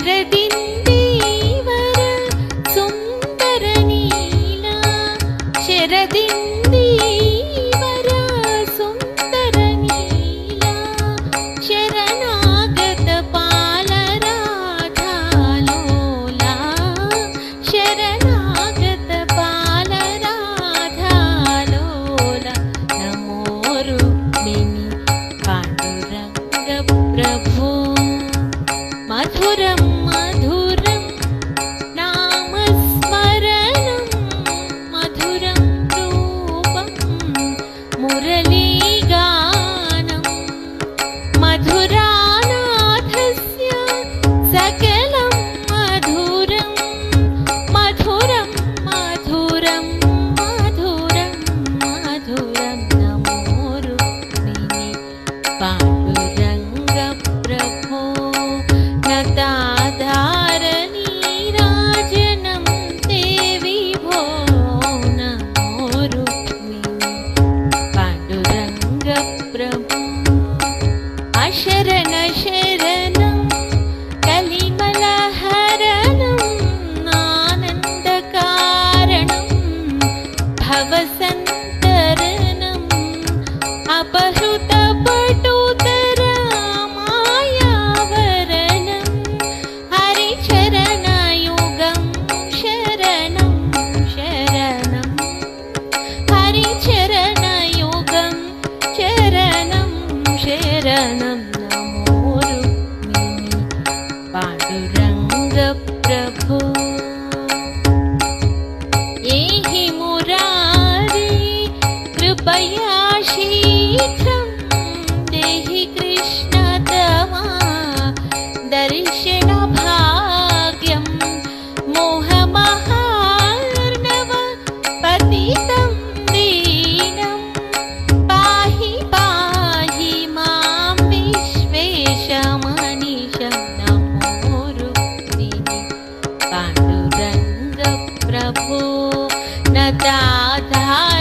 शरदिन्दीवर सुन्दरनीला शरदिन्दीवर सुन्दरनीला शरणागत पालराधालोला शरणागत पालराधालोला नमो रुक्मिणी पाण्डुरङ्ग प्रभो मधुरं मधुरं नामस्मरणं मधुरं रूपं मुरलीगानं मधुरानाथस्य सकलं मधुरं मधुरं मधुरं मधुरं मधुरं नमो रुक्मिणी पाण्डुरङ्ग प्रभो नताधारनीराजनं ते विभो नमो रुक्मिणी पाण्डुरङ्ग प्रभो अशरण शरणं कलिमलहरणं आनन्दकारणं भवसन्तरणम् अपहृतपटुतरमायावरणं हरिचरणयुगं शरणं शरणं हरिचरणयुगं शरणं शरणं नमो रुक्मिणी पाण्डुरङ्ग प्रभो एहि मुरारी कृपया शीघ्रं देहि कृष्ण तवा दर्शनभाग्यं मोहमहार्णव पतितं दीनं पाहि पाहि मां विश्वेशमनीशं नमो रुक्मिणी पाण्डुरङ्ग प्रभो नताधार